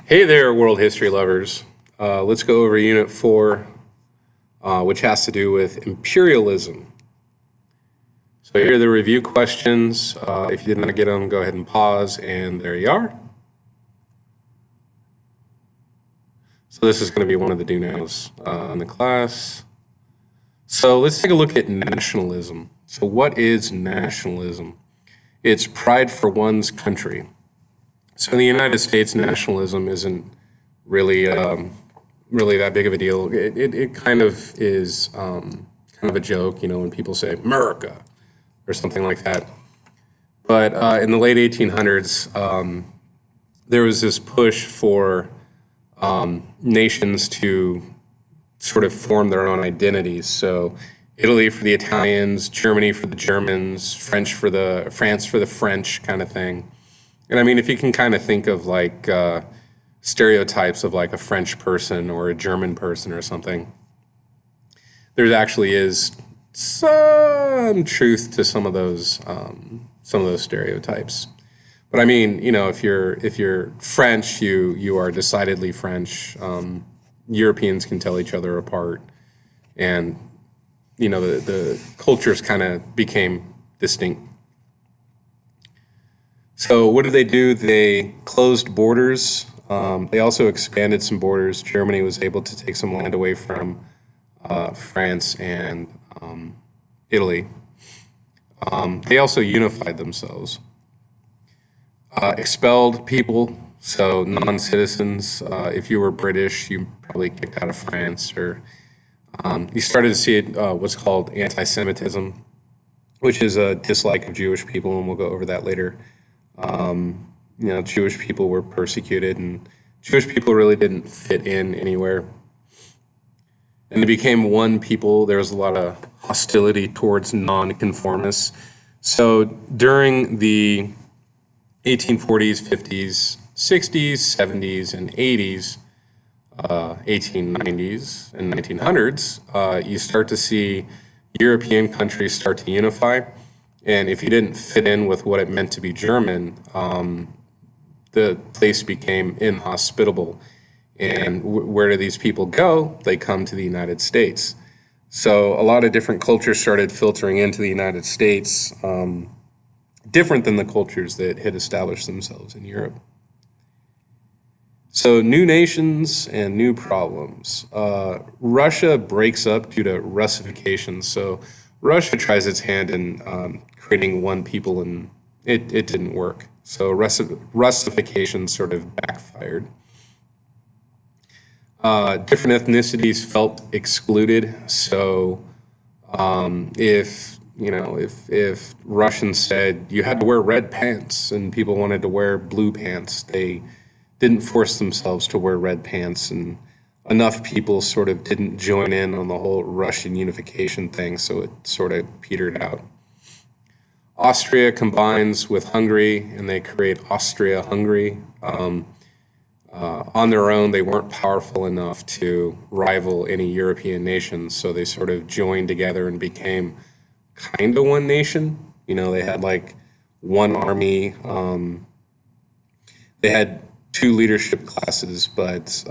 Hey there, world history lovers. Let's go over Unit 4, which has to do with imperialism. So here are the review questions. If you did not get them, go ahead and pause, and there you are. So this is going to be one of the do-nows in the class. So let's take a look at nationalism. So what is nationalism? It's pride for one's country. So in the United States, nationalism isn't really that big of a deal. It kind of is kind of a joke, when people say America or something like that. But in the late 1800s, there was this push for nations to sort of form their own identities. So Italy for the Italians, Germany for the Germans, France for the French kind of thing. And I mean, if you can kind of think of like stereotypes of like a French person or a German person or something, there actually is some truth to some of those stereotypes. But I mean, if you're French, you are decidedly French. Europeans can tell each other apart, and the cultures kind of became distinct. So what did they do? They closed borders. They also expanded some borders. Germany was able to take some land away from France and Italy. They also unified themselves. Expelled people, so non-citizens. If you were British, you probably kicked out of France, or you started to see what's called anti-Semitism, which is a dislike of Jewish people, and we'll go over that later. Jewish people were persecuted, and Jewish people really didn't fit in anywhere. And they became one people. There was a lot of hostility towards nonconformists. So during the 1840s, 50s, 60s, 70s, and 80s, 1890s, and 1900s, you start to see European countries start to unify. And if you didn't fit in with what it meant to be German, the place became inhospitable. And where do these people go? They come to the United States. So a lot of different cultures started filtering into the United States, different than the cultures that had established themselves in Europe. So new nations and new problems. Russia breaks up due to Russification. So Russia tries its hand in creating one people, and it didn't work. So Russification sort of backfired. Different ethnicities felt excluded. So if Russians said you had to wear red pants and people wanted to wear blue pants, they didn't force themselves to wear red pants, and enough people sort of didn't join in on the whole Russian unification thing, so it sort of petered out. Austria combines with Hungary, and they create Austria-Hungary. On their own, they weren't powerful enough to rival any European nations, so they sort of joined together and became kind of one nation. They had like one army. They had two leadership classes, but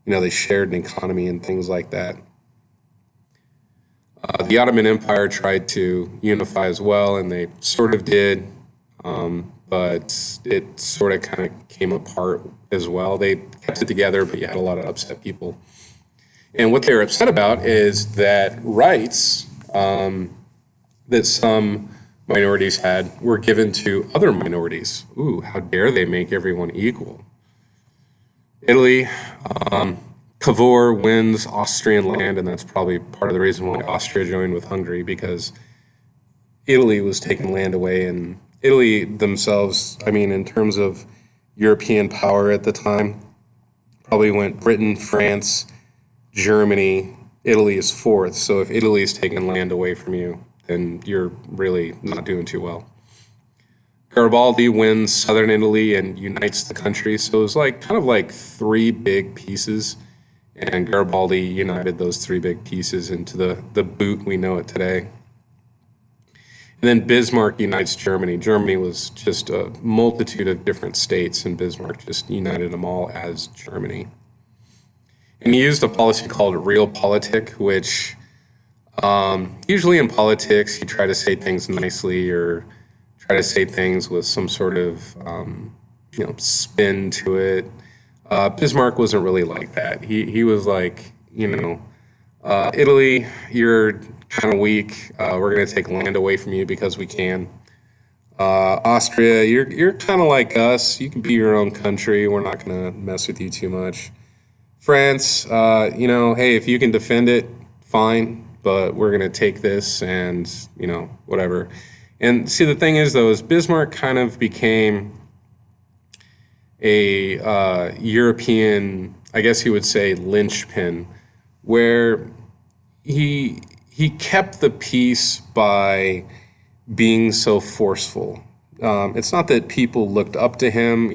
they shared an economy and things like that. The Ottoman Empire tried to unify as well, and they sort of did, but it sort of kind of came apart as well. They kept it together, but you had a lot of upset people. And what they were upset about is that rights that some minorities had were given to other minorities. Ooh, how dare they make everyone equal? Italy, Cavour wins Austrian land, and that's probably part of the reason why Austria joined with Hungary, because Italy was taking land away, and Italy themselves, in terms of European power at the time, probably went Britain, France, Germany. Italy is fourth, so if Italy is taking land away from you, then you're really not doing too well. Garibaldi wins southern Italy and unites the country, so it was kind of three big pieces, and Garibaldi united those three big pieces into the boot we know it today. And then Bismarck unites Germany. Germany was just a multitude of different states, and Bismarck just united them all as Germany. And he used a policy called realpolitik, which usually in politics, you try to say things nicely or try to say things with some sort of spin to it. Bismarck wasn't really like that. He was like, Italy, you're kind of weak. We're going to take land away from you because we can. Austria, you're kind of like us. You can be your own country. We're not going to mess with you too much. France, hey, if you can defend it, fine. But we're going to take this and, whatever. And see, the thing is, though, is Bismarck kind of became a European, I guess you would say, linchpin, where he kept the peace by being so forceful. It's not that people looked up to him,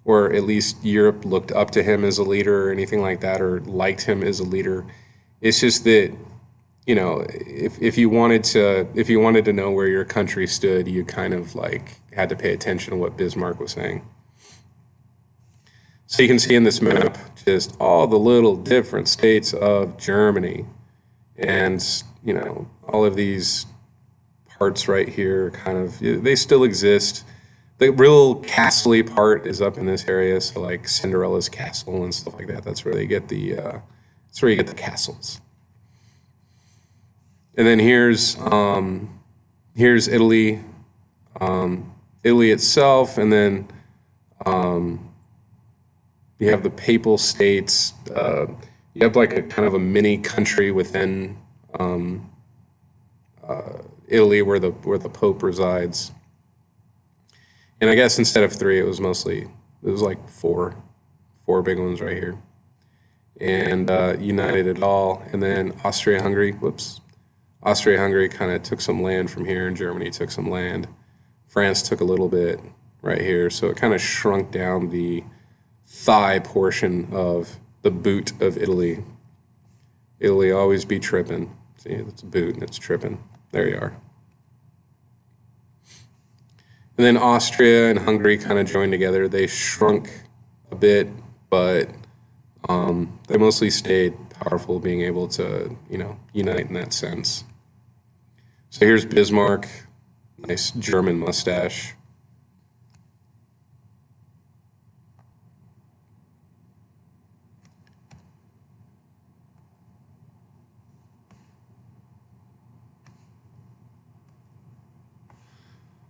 or at least Europe looked up to him as a leader or anything like that, or liked him as a leader. It's just that, if you wanted to know where your country stood, you kind of like had to pay attention to what Bismarck was saying. So you can see in this map just all the little different states of Germany, and all of these parts right here kind of, they still exist. The real castle-y part is up in this area, so like Cinderella's castle and stuff like that. That's where they get that's where you get the castles. And then here's Italy, Italy itself, and then you have the Papal States. You have like a kind of a mini country within Italy where the Pope resides. And I guess instead of 3, it was like 4 big ones right here. And united it all. And then Austria-Hungary kind of took some land from here, and Germany took some land. France took a little bit right here. So it kind of shrunk down the thigh portion of the boot of Italy. Italy always be tripping. See, it's a boot and it's tripping. There you are. And then Austria and Hungary kind of joined together. They shrunk a bit, but they mostly stayed powerful, being able to, unite in that sense. So here's Bismarck, nice German mustache.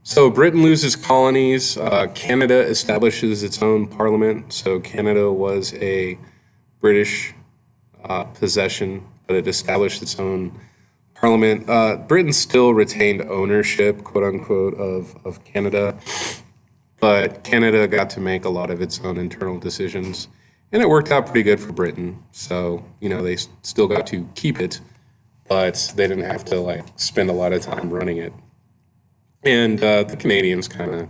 So Britain loses colonies. Canada establishes its own parliament. So Canada was a British possession, but it established its own parliament. Britain still retained ownership, quote unquote, of Canada, but Canada got to make a lot of its own internal decisions, and it worked out pretty good for Britain. So, they still got to keep it, but they didn't have to spend a lot of time running it. And the Canadians kind of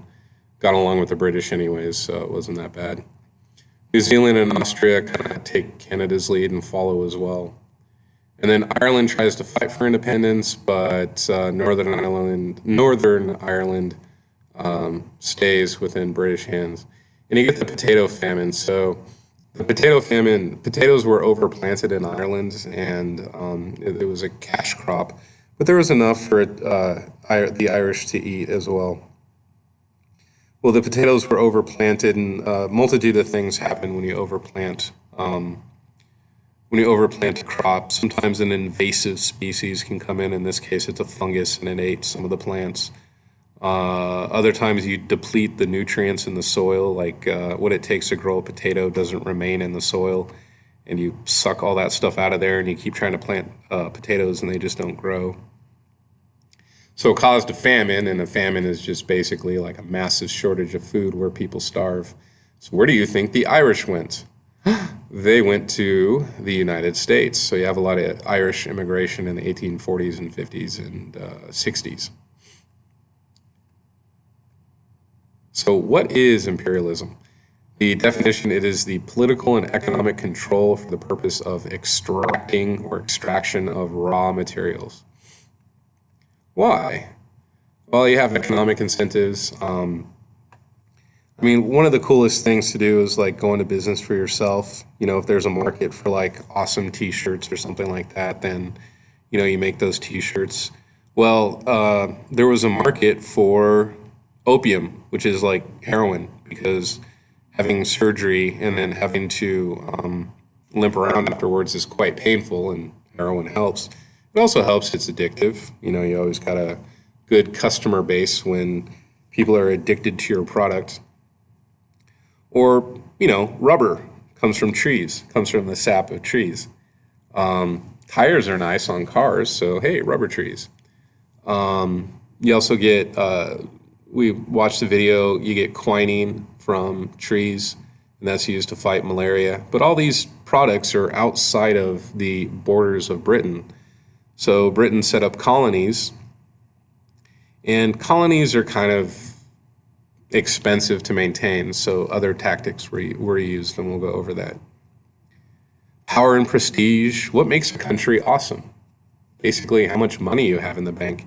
got along with the British anyways, so it wasn't that bad. New Zealand and Austria kind of take Canada's lead and follow as well. And then Ireland tries to fight for independence, but Northern Ireland stays within British hands. And you get the potato famine. So the potato famine, potatoes were overplanted in Ireland, and it was a cash crop. But there was enough for the Irish to eat as well. Well, the potatoes were overplanted, and a multitude of things happen when you overplant. When you overplant a crop, sometimes an invasive species can come in. In this case, it's a fungus, and it ate some of the plants. Other times, you deplete the nutrients in the soil, like what it takes to grow a potato doesn't remain in the soil, and you suck all that stuff out of there, and you keep trying to plant potatoes, and they just don't grow. So it caused a famine, and a famine is just basically like a massive shortage of food where people starve. So where do you think the Irish went? They went to the United States. So you have a lot of Irish immigration in the 1840s and 50s and 60s. So what is imperialism? The definition, it is the political and economic control for the purpose of extracting or extraction of raw materials. Why? Well, you have economic incentives. I mean, one of the coolest things to do is like go into business for yourself. You know, if there's a market for like awesome t-shirts or something like that, then, you know, you make those t-shirts. Well, there was a market for opium, which is like heroin, because having surgery and then having to limp around afterwards is quite painful, and heroin helps. It also helps, it's addictive. You know, you always got a good customer base when people are addicted to your product. Or, you know, rubber comes from trees, comes from the sap of trees. Tires are nice on cars, so hey, rubber trees. You also get, we watched the video, you get quinine from trees, and that's used to fight malaria. But all these products are outside of the borders of Britain. So Britain set up colonies, and colonies are kind of expensive to maintain, so other tactics were used, and we'll go over that. Power and prestige. What makes a country awesome? Basically, how much money you have in the bank.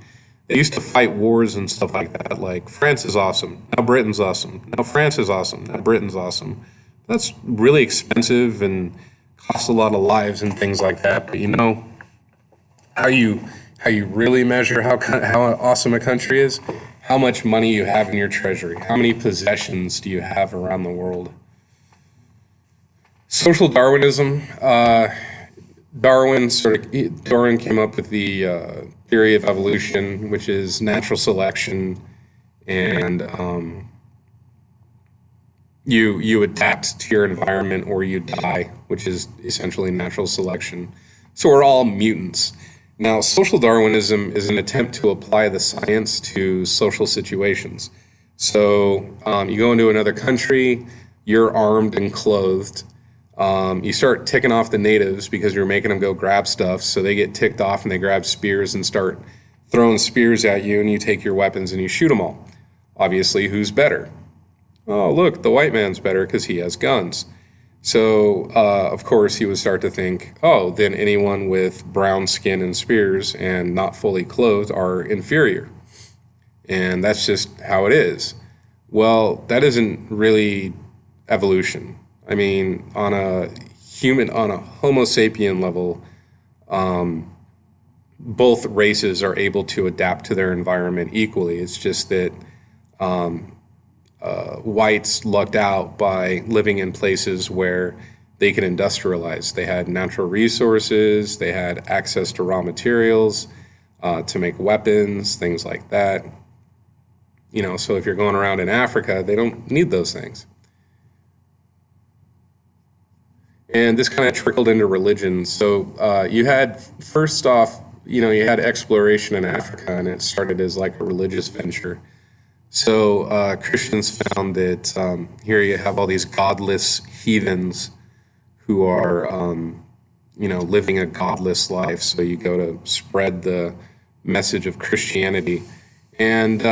They used to fight wars and stuff like that, like France is awesome, now Britain's awesome, now France is awesome, now Britain's awesome. That's really expensive and costs a lot of lives and things like that. But you know how you really measure how awesome a country is? How much money you have in your treasury. How many possessions do you have around the world? Social Darwinism. Darwin came up with the theory of evolution, which is natural selection, and you adapt to your environment or you die, which is essentially natural selection. So we're all mutants. Now, social Darwinism is an attempt to apply the science to social situations. So you go into another country, you're armed and clothed. You start ticking off the natives because you're making them go grab stuff. So they get ticked off and they grab spears and start throwing spears at you, and you take your weapons and you shoot them all. Obviously, who's better? Oh, look, the white man's better because he has guns. So, of course, he would start to think, oh, then anyone with brown skin and spears and not fully clothed are inferior. And that's just how it is. Well, that isn't really evolution. I mean, on a Homo sapien level, both races are able to adapt to their environment equally. It's just that whites lucked out by living in places where they could industrialize. They had natural resources, they had access to raw materials to make weapons, things like that. You know, so if you're going around in Africa, they don't need those things. And this kind of trickled into religion. So you had, first off, you know, you had exploration in Africa, and it started as like a religious venture. So Christians found that here you have all these godless heathens who are, you know, living a godless life. So you go to spread the message of Christianity. And,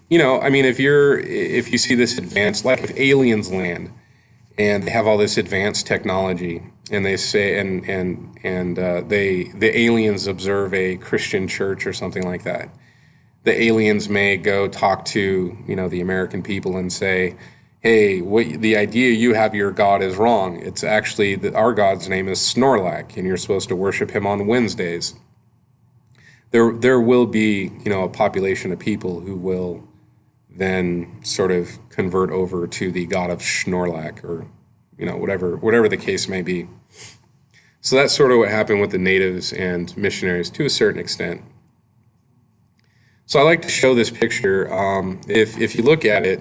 you know, I mean, if you see this advanced, like if aliens land and they have all this advanced technology, and they say, the aliens observe a Christian church or something like that, the aliens may go talk to, you know, the American people and say, hey, the idea you have your God is wrong. It's actually that our God's name is Snorlax, and you're supposed to worship him on Wednesdays. There will be, you know, a population of people who will then sort of convert over to the God of Snorlax, or, you know, whatever the case may be. So that's sort of what happened with the natives and missionaries to a certain extent. So I like to show this picture. If you look at it,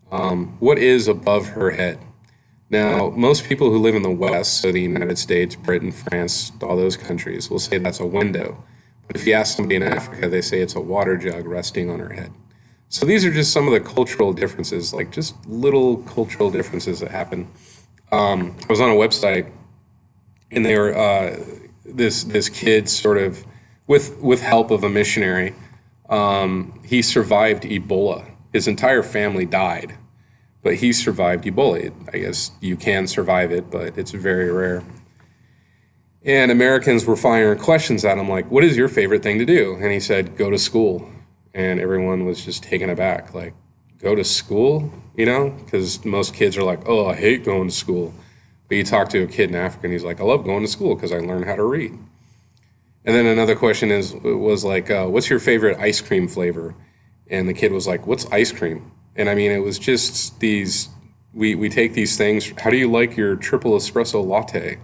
what is above her head? Now, most people who live in the West, so the United States, Britain, France, all those countries, will say that's a window. But if you ask somebody in Africa, they say it's a water jug resting on her head. So these are just some of the cultural differences, like just little cultural differences that happen. I was on a website, and they were this kid sort of with help of a missionary. He survived Ebola. His entire family died, but he survived Ebola. I guess you can survive it, but it's very rare. And Americans were firing questions at him like, what is your favorite thing to do? And he said, go to school. And everyone was just taken aback, like, go to school, you know? Because most kids are like, oh, I hate going to school. But you talk to a kid in Africa and he's like, I love going to school because I learned how to read. And then another question was like, what's your favorite ice cream flavor? And the kid was like, what's ice cream? And I mean, it was just these, we take these things, how do you like your triple espresso latte?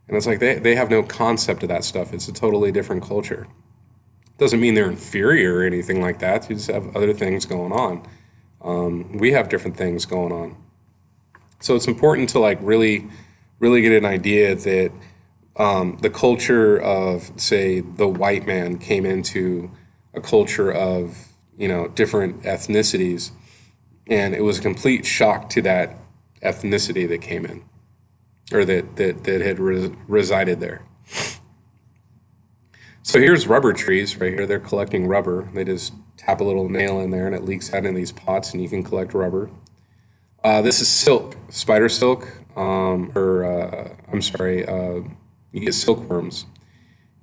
And it's like they have no concept of that stuff. It's a totally different culture. Doesn't mean they're inferior or anything like that. You just have other things going on. We have different things going on. So it's important to like really get an idea that the culture of, say, the white man came into a culture of, you know, different ethnicities, and it was a complete shock to that ethnicity that came in, or that had resided there. So here's rubber trees right here. They're collecting rubber. They just tap a little nail in there and it leaks out in these pots and you can collect rubber. This is silk, spider silk, you get silkworms.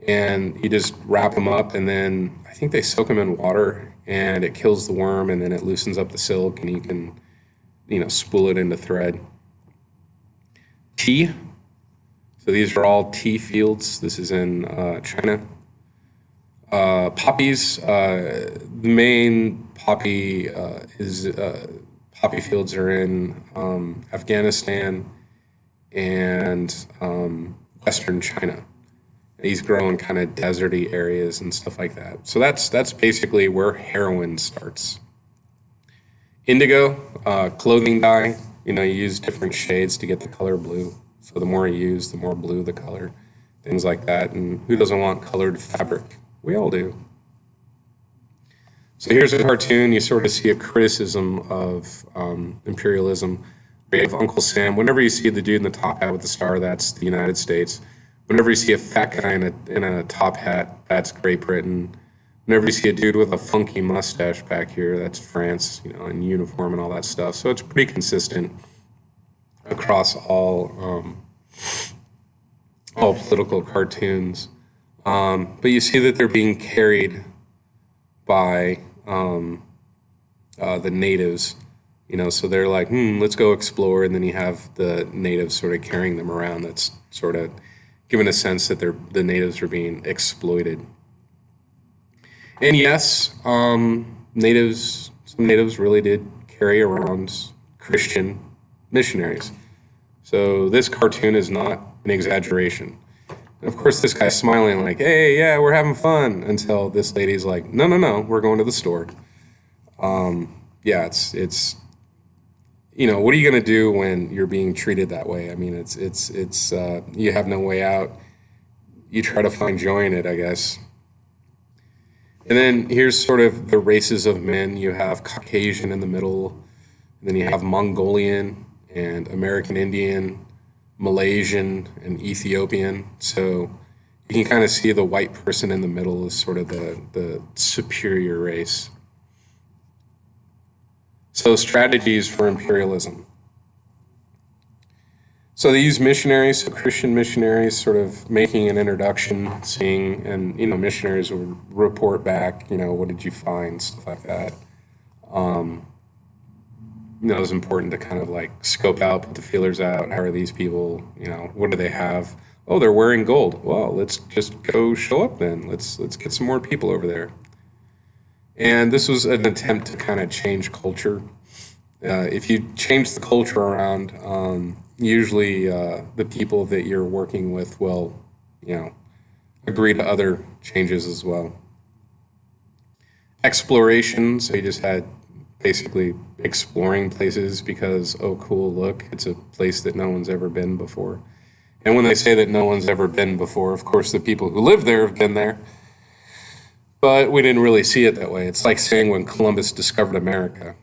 And you just wrap them up and then I think they soak them in water and it kills the worm and then it loosens up the silk and you can, you know, spool it into thread. Tea. So these are all tea fields. This is in China. Poppies. The main poppy poppy fields are in Afghanistan and Western China. These grow in kind of deserty areas and stuff like that. So that's basically where heroin starts. Indigo, clothing dye. You know, you use different shades to get the color blue. So the more you use, the more blue the color. Things like that. And who doesn't want colored fabric? We all do. So here's a cartoon. You sort of see a criticism of imperialism. We have Uncle Sam. Whenever you see the dude in the top hat with the star, that's the United States. Whenever you see a fat guy in a top hat, that's Great Britain. Whenever you see a dude with a funky mustache back here, that's France, you know, in uniform and all that stuff. So it's pretty consistent across all political cartoons. But you see that they're being carried by the natives, you know, so they're like, let's go explore. And then you have the natives sort of carrying them around. That's sort of giving a sense that the natives are being exploited. And yes, some natives really did carry around Christian missionaries. So this cartoon is not an exaggeration. And of course, this guy's smiling like, hey, yeah, we're having fun, until this lady's like, no, we're going to the store. Yeah, it's you know, what are you going to do when you're being treated that way? I mean, it's you have no way out. You try to find joy in it, I guess. And then here's sort of the races of men. You have Caucasian in the middle, and then you have Mongolian and American Indian, Malaysian and Ethiopian. So you can kind of see the white person in the middle as sort of the superior race. So strategies for imperialism. So they use missionaries, so Christian missionaries, sort of making an introduction, seeing, and, you know, missionaries would report back, you know, what did you find, stuff like that. You know, it was important to kind of like scope out, put the feelers out. How are these people, you know, what do they have? Oh, they're wearing gold. Well, let's just go show up then. Let's get some more people over there. And this was an attempt to kind of change culture. If you change the culture around, usually the people that you're working with will, you know, agree to other changes as well. Exploration, so you just had basically exploring places because, oh, cool, look, it's a place that no one's ever been before. And when they say that no one's ever been before, of course, the people who live there have been there. But we didn't really see it that way. It's like saying when Columbus discovered America,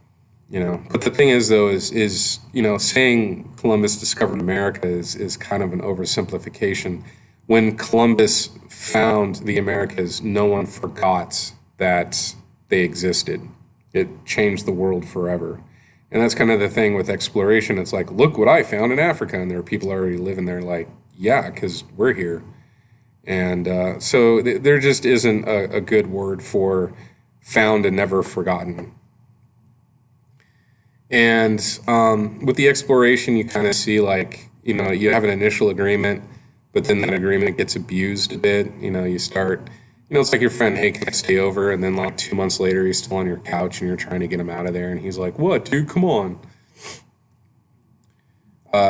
you know. But the thing is, though, is you know, saying Columbus discovered America is kind of an oversimplification. When Columbus found the Americas, no one forgot that they existed. It changed the world forever. And that's kind of the thing with exploration. It's like, look what I found in Africa. And there are people already living there like, yeah, because we're here. And so there just isn't a good word for found and never forgotten. And with the exploration, you kind of see like, you have an initial agreement, but then that agreement gets abused a bit. You start, it's like your friend, hey, can I stay over? And then like 2 months later, he's still on your couch and you're trying to get him out of there. And he's like, what, dude, come on.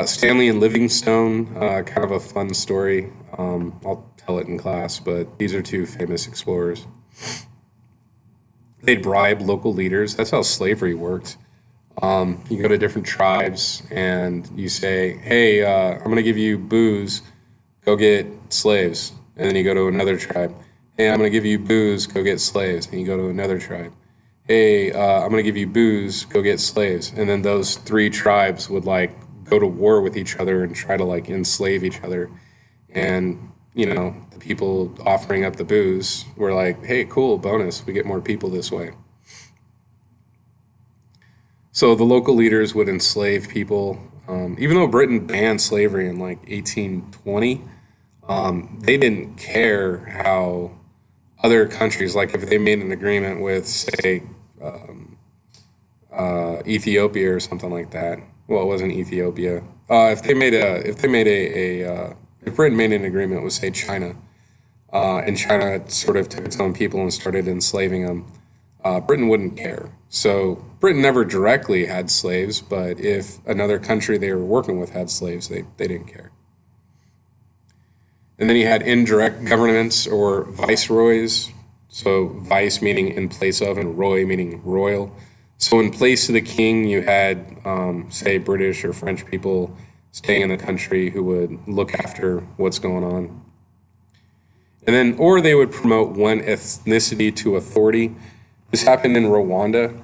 Stanley and Livingstone, kind of a fun story. I'll tell it in class, but these are two famous explorers. They'd bribe local leaders. That's how slavery worked. You go to different tribes and you say, hey, I'm going to give you booze, go get slaves. And then you go to another tribe. Hey, I'm going to give you booze, go get slaves. And you go to another tribe. Hey, I'm going to give you booze, go get slaves. And then those three tribes would like go to war with each other and try to like enslave each other. And, the people offering up the booze were like, hey, cool, bonus, we get more people this way. So the local leaders would enslave people. Even though Britain banned slavery in like 1820, they didn't care how other countries, like if they made an agreement with, say, Ethiopia or something like that. Well, it wasn't Ethiopia. If Britain made an agreement with, say, China, and China sort of took its own people and started enslaving them, Britain wouldn't care. So Britain never directly had slaves, but if another country they were working with had slaves, they didn't care. And then you had indirect governments or viceroys. So vice meaning in place of, and roy meaning royal. So in place of the king, you had, say, British or French people staying in the country who would look after what's going on. And then, or they would promote one ethnicity to authority. This happened in Rwanda,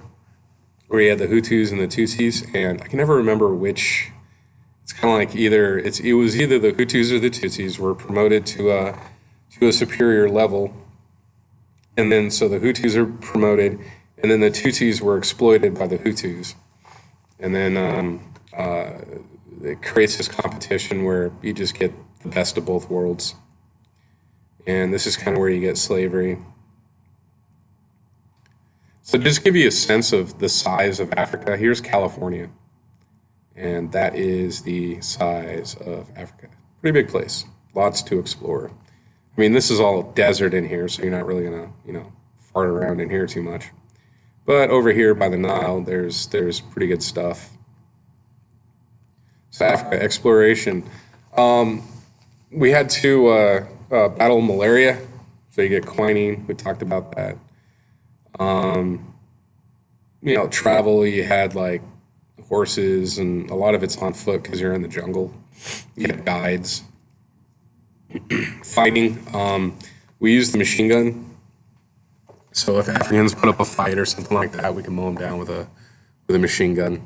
where you had the Hutus and the Tutsis, and I can never remember which. It's kind of like it was either the Hutus or the Tutsis were promoted to a superior level, and then so the Hutus are promoted, and then the Tutsis were exploited by the Hutus, and then it creates this competition where you just get the best of both worlds, and this is kind of where you get slavery. So just to give you a sense of the size of Africa, here's California. And that is the size of Africa. Pretty big place. Lots to explore. I mean, this is all desert in here, so you're not really going to, fart around in here too much. But over here by the Nile, there's pretty good stuff. So Africa exploration. We had to battle malaria. So you get quinine. We talked about that. Travel, you had like horses, and a lot of it's on foot because you're in the jungle. You had guides. Fighting, we used the machine gun. So if Africans put up a fight or something like that, we can mow them down with a machine gun.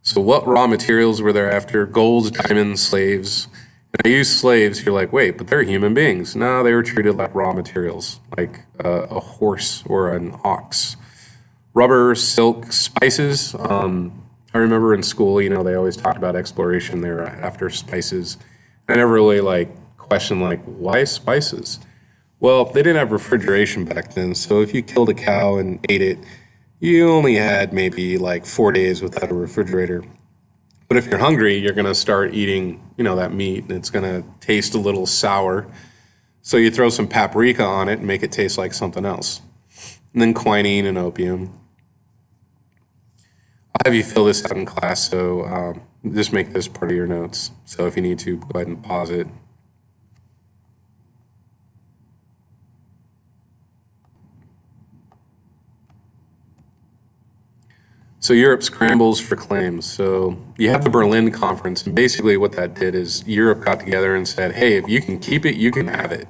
So what raw materials were there after? Gold, diamonds, slaves. And I use slaves, you're like, wait, but they're human beings. No, they were treated like raw materials, like a horse or an ox. Rubber, silk, spices. I remember in school, they always talked about exploration there after spices. I never really questioned why spices? Well, they didn't have refrigeration back then, so if you killed a cow and ate it, you only had maybe 4 days without a refrigerator. But if you're hungry, you're going to start eating, that meat, and it's going to taste a little sour. So you throw some paprika on it and make it taste like something else. And then quinine and opium. I'll have you fill this out in class, so just make this part of your notes. So if you need to, go ahead and pause it. So Europe scrambles for claims. So you have the Berlin Conference, and basically what that did is Europe got together and said, hey, if you can keep it, you can have it.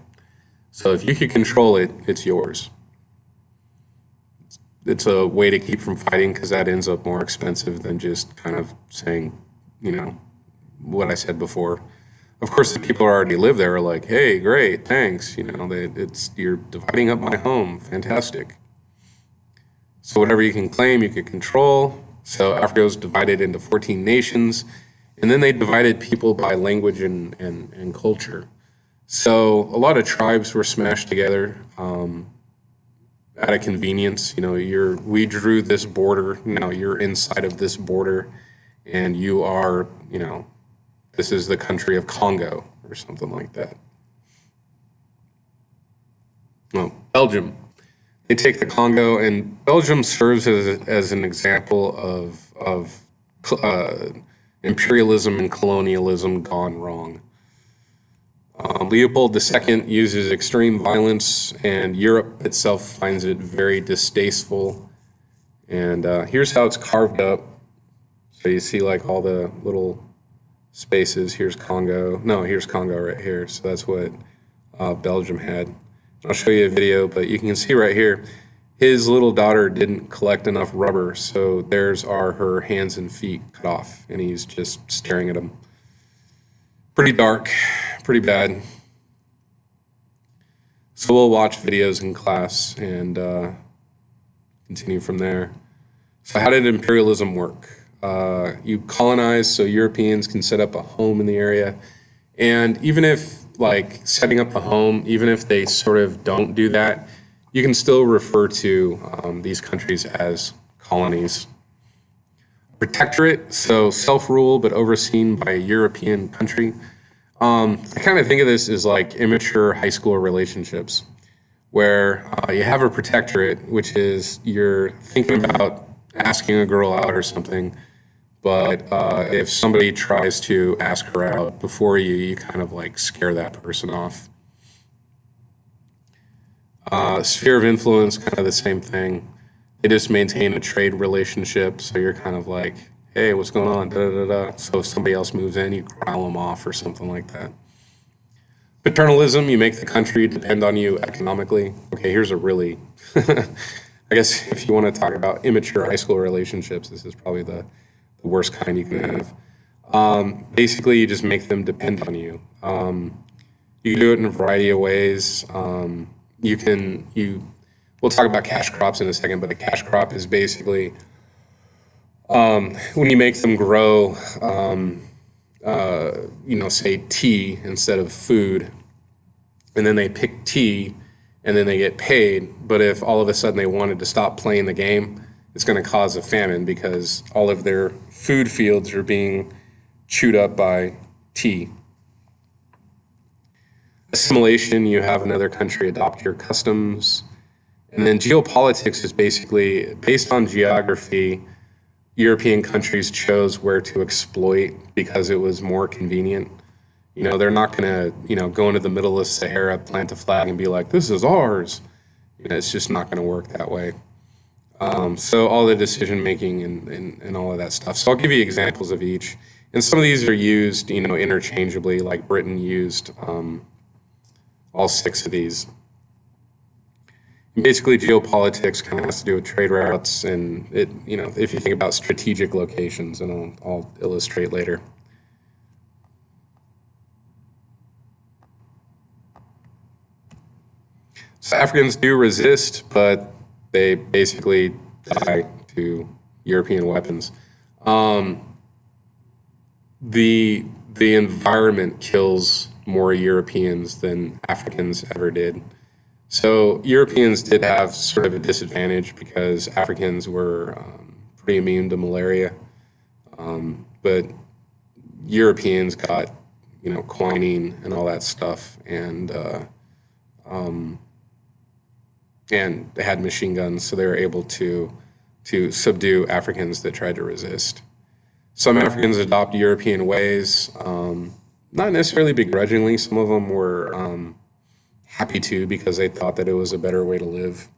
So if you can control it, it's yours. It's a way to keep from fighting because that ends up more expensive than just kind of saying, what I said before. Of course, the people who already live there are like, hey, great, thanks. You're dividing up my home. Fantastic. So whatever you can claim, you can control. So Africa was divided into 14 nations, and then they divided people by language and culture. So a lot of tribes were smashed together out of convenience. We drew this border. Now you're inside of this border, and you are, this is the country of Congo or something like that. Well, Belgium. They take the Congo, and Belgium serves as an example of imperialism and colonialism gone wrong. Leopold II uses extreme violence, and Europe itself finds it very distasteful. And here's how it's carved up. So you see like all the little spaces. Here's Congo. No, here's Congo right here. So that's what Belgium had. I'll show you a video, but you can see right here, his little daughter didn't collect enough rubber, so there's her hands and feet cut off, and he's just staring at them. Pretty dark, pretty bad. So we'll watch videos in class and continue from there. So how did imperialism work? You colonize so Europeans can set up a home in the area, and even if like setting up a home, even if they sort of don't do that, you can still refer to these countries as colonies. Protectorate, so self-rule but overseen by a European country. I kind of think of this as like immature high school relationships, where you have a protectorate, which is you're thinking about asking a girl out or something, but if somebody tries to ask her out before you, you kind of like scare that person off. Sphere of influence, kind of the same thing. They just maintain a trade relationship, so you're kind of like, hey, what's going on? Da, da, da, da. So if somebody else moves in, you growl them off or something like that. Paternalism, you make the country depend on you economically. Okay, here's a really, I guess if you want to talk about immature high school relationships, this is probably the worst kind you can have. Basically, you just make them depend on you. You can do it in a variety of ways. We'll talk about cash crops in a second, but a cash crop is basically when you make them grow, say tea instead of food, and then they pick tea, and then they get paid. But if all of a sudden they wanted to stop playing the game, it's going to cause a famine because all of their food fields are being chewed up by tea. Assimilation, you have another country adopt your customs. And then geopolitics is basically based on geography. European countries chose where to exploit because it was more convenient. They're not going to, go into the middle of Sahara, plant a flag and be like, this is ours. It's just not going to work that way. So all the decision making and all of that stuff. So I'll give you examples of each. And some of these are used, interchangeably, like Britain used all 6 of these. And basically, geopolitics kind of has to do with trade routes, and if you think about strategic locations, and I'll illustrate later. So Africans do resist, but they basically die to European weapons. The environment kills more Europeans than Africans ever did. So Europeans did have sort of a disadvantage because Africans were pretty immune to malaria, but Europeans got quinine and all that stuff, and they had machine guns, so they were able to subdue Africans that tried to resist. Some Africans adopt European ways, not necessarily begrudgingly. Some of them were happy to because they thought that it was a better way to live.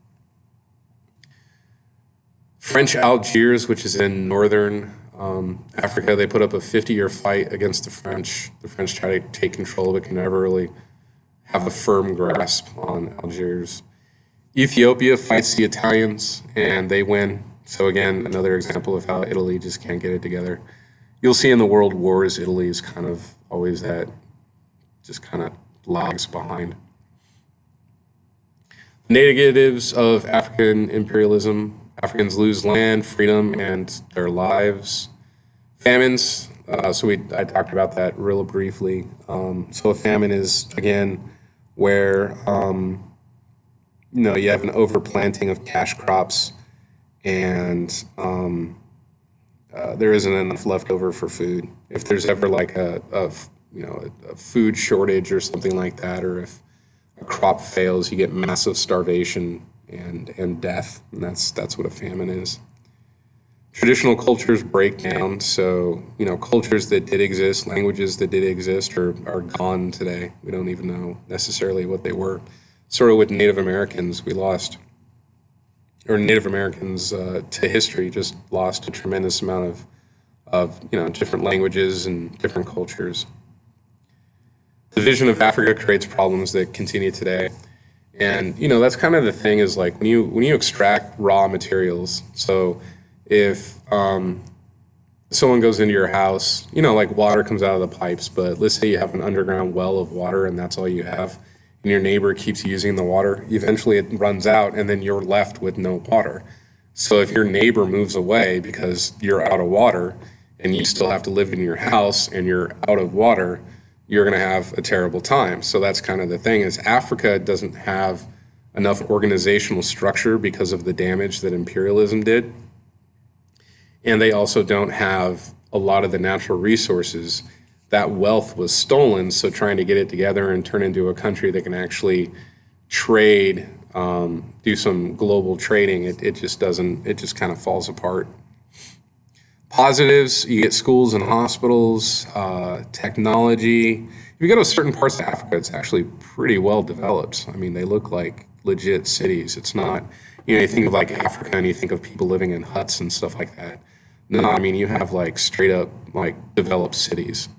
French Algiers, which is in northern Africa, they put up a 50-year fight against the French. The French try to take control, but can never really have a firm grasp on Algiers. Ethiopia fights the Italians, and they win. So again, another example of how Italy just can't get it together. You'll see in the world wars, Italy is kind of always that, just kind of lags behind. Negatives of African imperialism: Africans lose land, freedom, and their lives. Famines, I talked about that real briefly. So a famine is, again, where you have an overplanting of cash crops, and there isn't enough left over for food. If there's ever like a food shortage or something like that, or if a crop fails, you get massive starvation and death, and that's what a famine is. Traditional cultures break down, so cultures that did exist, languages that did exist, are gone today. We don't even know necessarily what they were. Sort of with Native Americans, Native Americans to history just lost a tremendous amount of different languages and different cultures. The vision of Africa creates problems that continue today. And that's kind of the thing, is like when you extract raw materials. So if someone goes into your house, like water comes out of the pipes, but let's say you have an underground well of water and that's all you have, and your neighbor keeps using the water, eventually it runs out and then you're left with no water. So if your neighbor moves away because you're out of water and you still have to live in your house and you're out of water, you're going to have a terrible time. So that's kind of the thing, is Africa doesn't have enough organizational structure because of the damage that imperialism did. And they also don't have a lot of the natural resources. That wealth was stolen, so trying to get it together and turn into a country that can actually trade, do some global trading, it just kind of falls apart. Positives, you get schools and hospitals, technology. If you go to certain parts of Africa, it's actually pretty well developed. I mean, they look like legit cities. It's not, you think of like Africa and you think of people living in huts and stuff like that. No, I mean, you have like straight up like developed cities.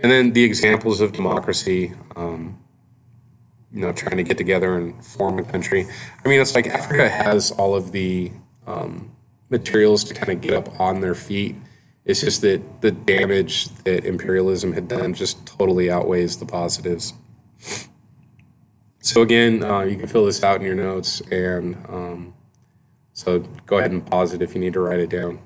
And then the examples of democracy, trying to get together and form a country. I mean, it's like Africa has all of the materials to kind of get up on their feet. It's just that the damage that imperialism had done just totally outweighs the positives. So again, you can fill this out in your notes, and so go ahead and pause it if you need to write it down.